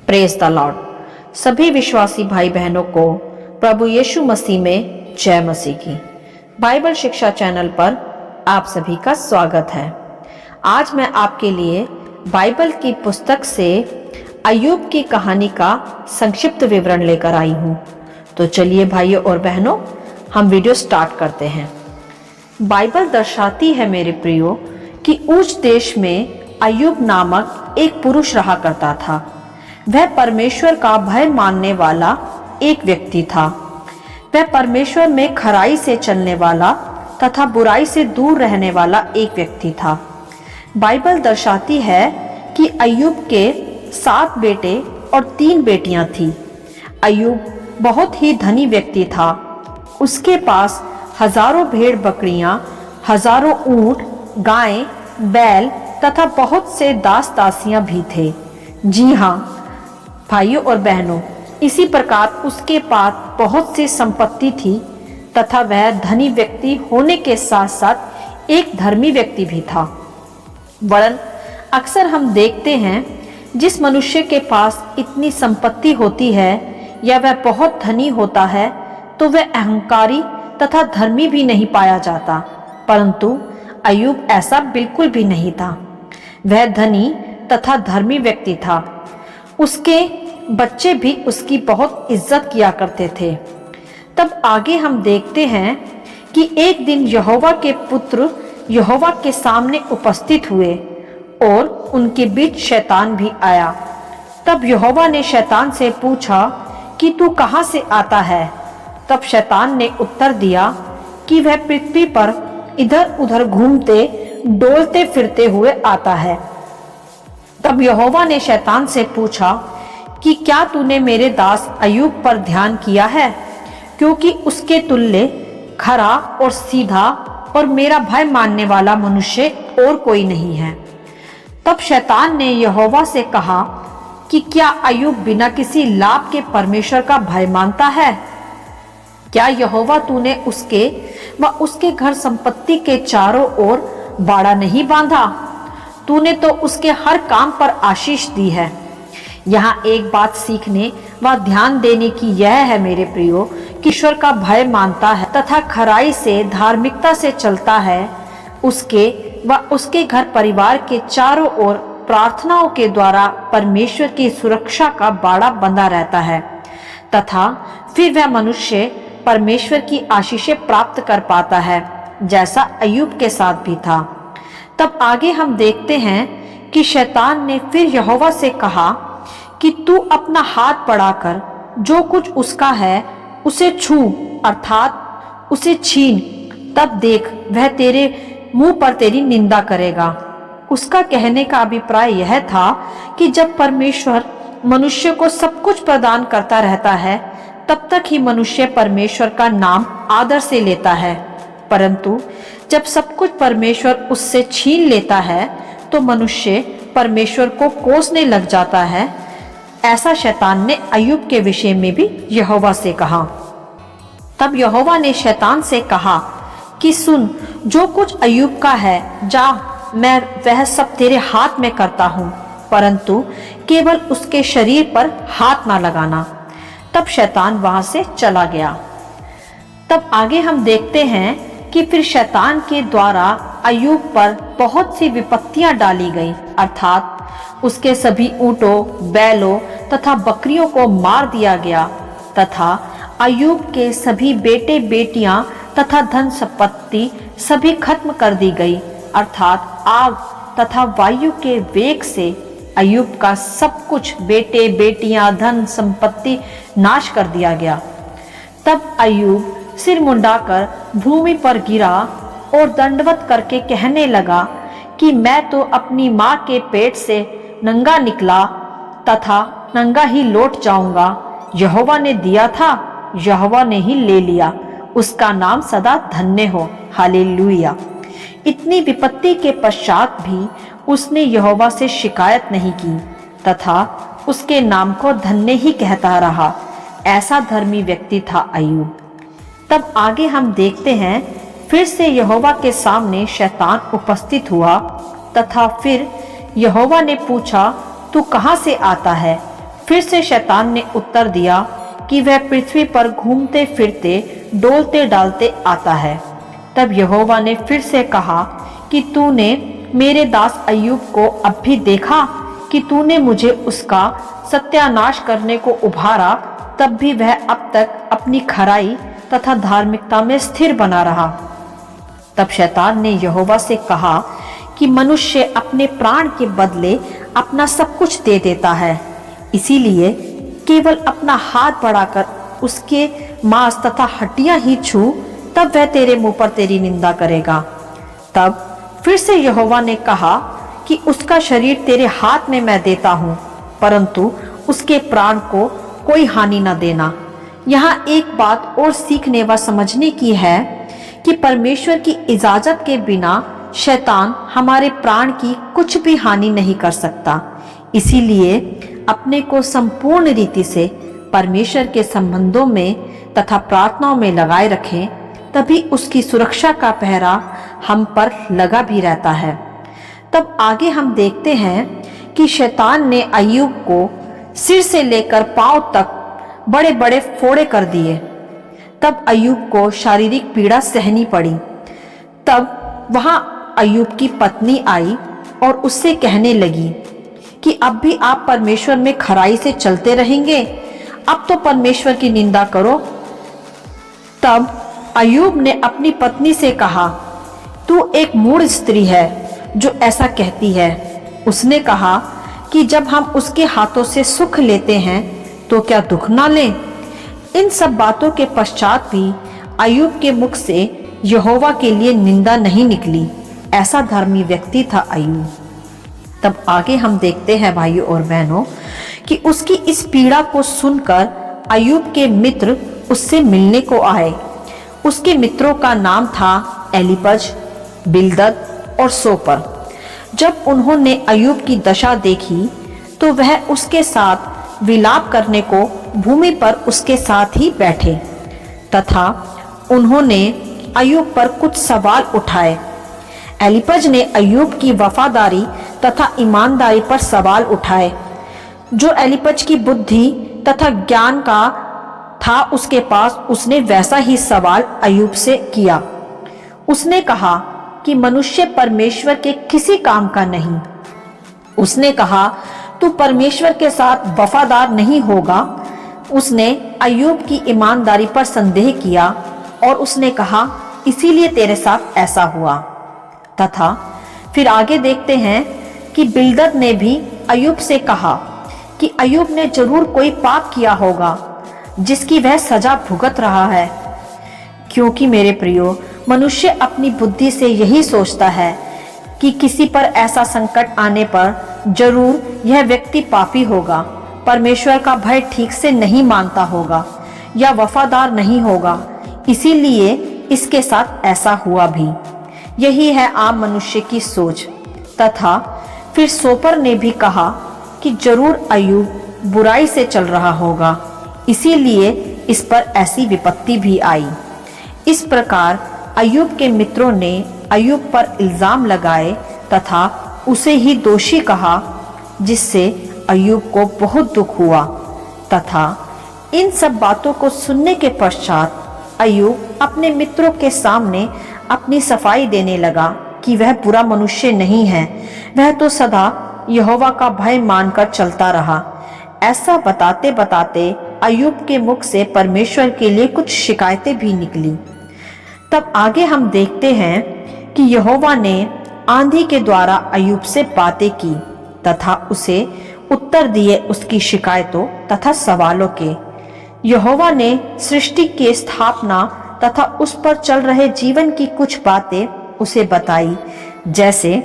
Praise the Lord. सभी विश्वासी भाई बहनों को प्रभु यीशु मसीह में जय मसीह की। बाइबल शिक्षा चैनल पर आप सभी का स्वागत है। आज मैं आपके लिए बाइबल की पुस्तक से अय्यूब की कहानी का संक्षिप्त विवरण लेकर आई हूँ। तो चलिए भाइयों और बहनों, हम वीडियो स्टार्ट करते हैं। बाइबल दर्शाती है मेरे प्रियो कि ऊच देश में अय्यूब नामक एक पुरुष रहा करता था। वह परमेश्वर का भय मानने वाला एक व्यक्ति था। वह परमेश्वर में खराई से चलने वाला तथा बुराई से दूर रहने वाला एक व्यक्ति था। बाइबल दर्शाती है कि अय्यूब के 7 बेटे और 3 बेटियां थीं। अय्यूब बहुत ही धनी व्यक्ति था। उसके पास हजारों भेड़ बकरियां, हजारों ऊंट, गायें, बैल तथा बहुत से दास दासियां भी थे। जी हाँ भाइयों और बहनों, इसी प्रकार उसके पास बहुत सी संपत्ति थी तथा वह धनी व्यक्ति होने के साथ साथ एक धर्मी व्यक्ति भी था। वरन अक्सर हम देखते हैं, जिस मनुष्य के पास इतनी संपत्ति होती है या वह बहुत धनी होता है तो वह अहंकारी तथा धर्मी भी नहीं पाया जाता। परंतु अय्यूब ऐसा बिल्कुल भी नहीं था। वह धनी तथा धर्मी व्यक्ति था। उसके बच्चे भी उसकी बहुत इज्जत किया करते थे। तब आगे हम देखते हैं कि एक दिन यहोवा के पुत्र यहोवा के सामने उपस्थित हुए और उनके बीच शैतान भी आया। तब यहोवा ने शैतान से पूछा कि तू कहाँ से आता है? तब शैतान ने उत्तर दिया कि वह पृथ्वी पर इधर उधर घूमते डोलते फिरते हुए आता है। तब यहोवा ने शैतान से पूछा कि क्या तूने मेरे दास अय्यूब पर ध्यान किया है? क्योंकि उसके तुल्य खरा और सीधा और मेरा भय मानने वाला मनुष्य और कोई नहीं है। तब शैतान ने यहोवा से कहा कि क्या अय्यूब बिना किसी लाभ के परमेश्वर का भय मानता है? क्या यहोवा तूने उसके व उसके घर संपत्ति के चारों ओर बाड़ा नहीं बांधा? तूने तो उसके हर काम पर आशीष दी है। यहाँ एक बात सीखने व ध्यान देने की यह है मेरे प्रियो कि ईश्वर का भय मानता है तथा खराई से धार्मिकता से चलता है, उसके व उसके घर परिवार के चारों ओर प्रार्थनाओं के द्वारा परमेश्वर की सुरक्षा का बाड़ा बंधा रहता है तथा फिर वह मनुष्य परमेश्वर की आशीषें प्राप्त कर पाता है, जैसा अय्यूब के साथ भी था। तब आगे हम देखते हैं कि शैतान ने फिर यहोवा से कहा कि तू अपना हाथ बढ़ाकर जो कुछ उसका है उसे छू, अर्थात उसे छीन। तब देख, वह तेरे मुंह पर तेरी निंदा करेगा। उसका कहने का अभिप्राय यह था कि जब परमेश्वर मनुष्य को सब कुछ प्रदान करता रहता है तब तक ही मनुष्य परमेश्वर का नाम आदर से लेता है, परंतु जब सब कुछ परमेश्वर उससे छीन लेता है तो मनुष्य परमेश्वर को कोसने लग जाता है। ऐसा शैतान ने अय्यूब के विषय में भी यहोवा से कहा। तब यहोवा ने शैतान से कहा कि सुन, जो कुछ अय्यूब का है जा, मैं वह सब तेरे हाथ में करता हूँ, परंतु केवल उसके शरीर पर हाथ ना लगाना। तब शैतान वहां से चला गया। तब आगे हम देखते हैं कि फिर शैतान के द्वारा अय्यूब पर बहुत सी विपत्तियां डाली गई, अर्थात उसके सभी ऊंटों, बैलों तथा बकरियों को मार दिया गया तथा अय्यूब के सभी बेटे बेटियां तथा धन संपत्ति सभी खत्म कर दी गई, अर्थात आग तथा वायु के वेग से अय्यूब का सब कुछ, बेटे बेटियां, धन संपत्ति नाश कर दिया गया। तब अय्यूब सिर मुंडाकर भूमि पर गिरा और दंडवत करके कहने लगा कि मैं तो अपनी माँ के पेट से नंगा निकला तथा नंगा ही लौट जाऊंगा। यहोवा ने दिया था, यहोवा ने ही ले लिया, उसका नाम सदा धन्य हो। हालेलुया। इतनी विपत्ति के पश्चात भी उसने यहोवा से शिकायत नहीं की तथा उसके नाम को धन्य ही कहता रहा। ऐसा धर्मी व्यक्ति था अय्यूब। तब आगे हम देखते हैं, फिर से यहोवा के सामने शैतान उपस्थित हुआ तथा फिर यहोवा ने पूछा, तू कहाँ से आता है? फिर से शैतान ने उत्तर दिया कि वह पृथ्वी पर घूमते फिरते डोलते डालते आता है। तब यहोवा ने फिर से कहा कि तूने मेरे दास अय्यूब को अब भी देखा कि तूने मुझे उसका सत्यानाश करने को उभारा, तब भी वह अब तक अपनी खराई तथा धार्मिकता में स्थिर बना रहा। तब शैतान ने यहोवा से कहा कि मनुष्य अपने प्राण के बदले अपना सब कुछ दे देता है, इसीलिए केवल अपना हाथ बढ़ाकर उसके मांस तथा हड्डियां ही छू, तब वह तेरे मुंह पर तेरी निंदा करेगा। तब फिर से यहोवा ने कहा कि उसका शरीर तेरे हाथ में मैं देता हूं, परंतु उसके प्राण को कोई हानि न देना। यहाँ एक बात और सीखने व समझने की है कि परमेश्वर की इजाजत के बिना शैतान हमारे प्राण की कुछ भी हानि नहीं कर सकता। इसीलिए अपने को संपूर्ण रीति से परमेश्वर के संबंधों में तथा प्रार्थनाओं में लगाए रखें, तभी उसकी सुरक्षा का पहरा हम पर लगा भी रहता है। तब आगे हम देखते हैं कि शैतान ने अय्यूब को सिर से लेकर पांव तक बड़े बड़े फोड़े कर दिए। तब अय्यूब को शारीरिक पीड़ा सहनी पड़ी। तब वहां अय्यूब की पत्नी आई और उससे कहने लगी कि अब भी आप परमेश्वर में खराई से चलते रहेंगे, अब तो परमेश्वर की निंदा करो। तब अय्यूब ने अपनी पत्नी से कहा, तू एक मूढ़ स्त्री है जो ऐसा कहती है। उसने कहा कि जब हम उसके हाथों से सुख लेते हैं तो क्या दुख ना लें। इन सब बातों के पश्चात भी अय्यूब के मुख से यहोवा के लिए निंदा नहीं निकली। ऐसा धर्मी व्यक्ति था अय्यूब। तब आगे हम देखते हैं भाइयों और बहनों कि उसकी इस पीड़ा को सुनकर अय्यूब के मित्र उससे मिलने को आए। उसके मित्रों का नाम था एलीपज, बिल्दद और सोपर। जब उन्होंने अय्यूब की दशा देखी तो वह उसके साथ विलाप करने को भूमि पर उसके साथ ही बैठे तथा उन्होंने अय्यूब पर कुछ सवाल उठाए। एलीपज ने अय्यूब की वफादारी तथा ईमानदारी पर सवाल उठाए। जो एलीपज की बुद्धि तथा ज्ञान का था उसके पास, उसने वैसा ही सवाल अय्यूब से किया। उसने कहा कि मनुष्य परमेश्वर के किसी काम का नहीं। उसने कहा, तू परमेश्वर के साथ वफादार नहीं होगा। उसने अय्यूब की ईमानदारी पर संदेह किया और उसने कहा, इसीलिए तेरे साथ ऐसा हुआ। तथा फिर आगे देखते हैं कि बिल्दद ने भी अय्यूब से कहा कि अय्यूब ने जरूर कोई पाप किया होगा जिसकी वह सजा भुगत रहा है। क्योंकि मेरे प्रियो, मनुष्य अपनी बुद्धि से यही सोचता है कि किसी पर ऐसा संकट आने पर जरूर यह व्यक्ति पापी होगा, परमेश्वर का भय ठीक से नहीं मानता होगा या वफादार नहीं होगा, इसीलिए इसके साथ ऐसा हुआ भी। यही है आम मनुष्य की सोच। तथा फिर सोपर ने भी कहा कि जरूर अय्यूब बुराई से चल रहा होगा, इसीलिए इस पर ऐसी विपत्ति भी आई। इस प्रकार अय्यूब के मित्रों ने अय्यूब पर इल्जाम लगाए तथा उसे ही दोषी कहा, जिससे अय्यूब को बहुत दुख हुआ। तथा इन सब बातों को सुनने के पश्चात अय्यूब अपने मित्रों के सामने अपनी सफाई देने लगा कि वह बुरा मनुष्य नहीं है, वह तो सदा यहोवा का भय मानकर चलता रहा। ऐसा बताते बताते अय्यूब के मुख से परमेश्वर के लिए कुछ शिकायतें भी निकली। तब आगे हम देखते हैं कि यहोवा ने आंधी के द्वारा अय्यूब से बातें की तथा उसे उत्तर दिए उसकी शिकायतों तथा सवालों के। यहोवा ने सृष्टि की स्थापना तथा उस पर चल रहे जीवन की कुछ बातें उसे बताई, जैसे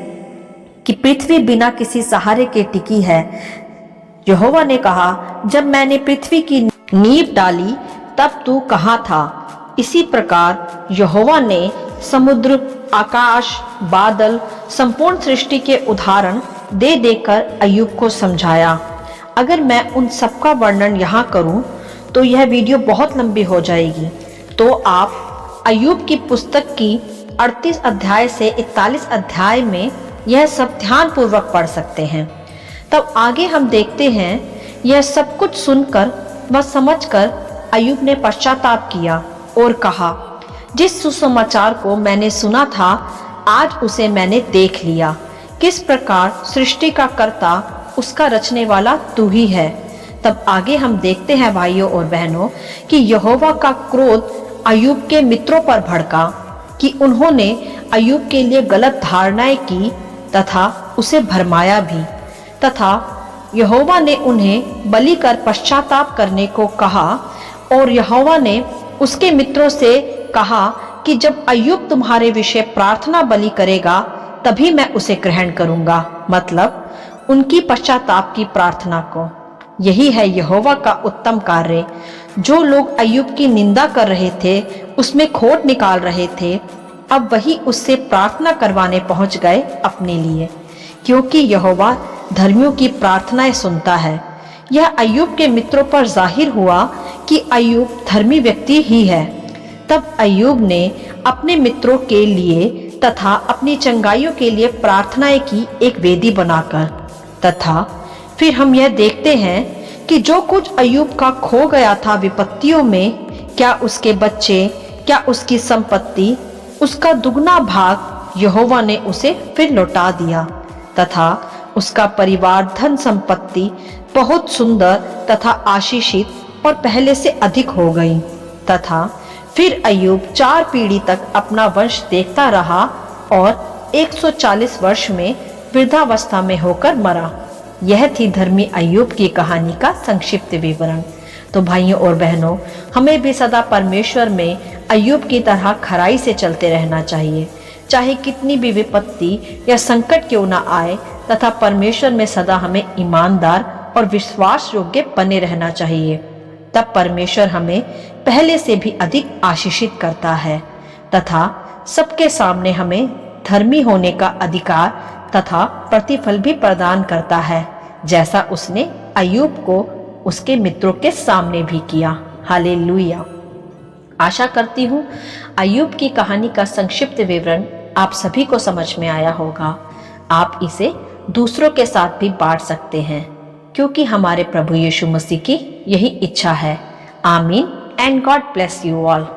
कि पृथ्वी बिना किसी सहारे के टिकी है। यहोवा ने कहा, जब मैंने पृथ्वी की नींव डाली तब तू कहाँ था। इसी प्रकार यहोवा ने समुद्र, आकाश, बादल, संपूर्ण सृष्टि के उदाहरण दे देकर अय्यूब को समझाया। अगर मैं उन सबका वर्णन यहाँ करूँ तो यह वीडियो बहुत लंबी हो जाएगी, तो आप अय्यूब की पुस्तक की 38 अध्याय से 41 अध्याय में यह सब ध्यान पूर्वक पढ़ सकते हैं। तब आगे हम देखते हैं यह सब कुछ सुनकर व समझकर अय्यूब ने पश्चाताप किया और कहा, जिस सुसमाचार को मैंने सुना था आज उसे मैंने देख लिया। किस प्रकार सृष्टि का कर्ता उसका रचने वाला तू ही है। तब आगे हम देखते हैं भाइयों और बहनों कि यहोवा का क्रोध अय्यूब के मित्रों पर भड़का कि उन्होंने अय्यूब के लिए गलत धारणाएं की तथा उसे भरमाया भी, तथा यहोवा ने उन्हें बलि कर पश्चाताप करने को कहा। और यहोवा ने उसके मित्रों से कहा कि जब अय्यूब तुम्हारे विषय प्रार्थना बलि करेगा तभी मैं उसे ग्रहण करूंगा, मतलब उनकी पश्चाताप की प्रार्थना को। यही है यहोवा का उत्तम कार्य। जो लोग अय्यूब की निंदा कर रहे थे, उसमें खोट निकाल रहे थे, अब वही उससे प्रार्थना करवाने पहुंच गए अपने लिए, क्योंकि यहोवा धर्मियों की प्रार्थनाएं सुनता है। यह अय्यूब के मित्रों पर जाहिर हुआ कि अय्यूब धर्मी व्यक्ति ही है। तब अय्यूब ने अपने मित्रों के लिए तथा अपनी चंगाइयों के लिए प्रार्थनाएं की एक वेदी बनाकर। तथा फिर हम यह देखते हैं कि जो कुछ अय्यूब का खो गया था विपत्तियों में, क्या उसके बच्चे, क्या उसकी संपत्ति, उसका दुगना भाग यहोवा ने उसे फिर लौटा दिया, तथा उसका परिवार धन संपत्ति बहुत सुंदर तथा आशीषित और पहले से अधिक हो गई। तथा फिर अय्यूब 4 पीढ़ी तक अपना वंश देखता रहा और 140 वर्ष में वृद्धावस्था में होकर मरा। यह थी धर्मी अय्यूब की कहानी का संक्षिप्त विवरण। तो भाइयों और बहनों, हमें भी सदा परमेश्वर में अय्यूब की तरह खराई से चलते रहना चाहिए, चाहे कितनी भी विपत्ति या संकट क्यों ना आए, तथा परमेश्वर में सदा हमें ईमानदार और विश्वास योग्य बने रहना चाहिए। तब परमेश्वर हमें पहले से भी अधिक आशीषित करता है तथा सबके सामने हमें धर्मी होने का अधिकार तथा प्रतिफल भी प्रदान करता है, जैसा उसने अय्यूब को उसके मित्रों के सामने भी किया। हालेलुया। आशा करती हूँ अय्यूब की कहानी का संक्षिप्त विवरण आप सभी को समझ में आया होगा। आप इसे दूसरों के साथ भी बांट सकते हैं, क्योंकि हमारे प्रभु यीशु मसीह की यही इच्छा है। आमीन and God bless you all.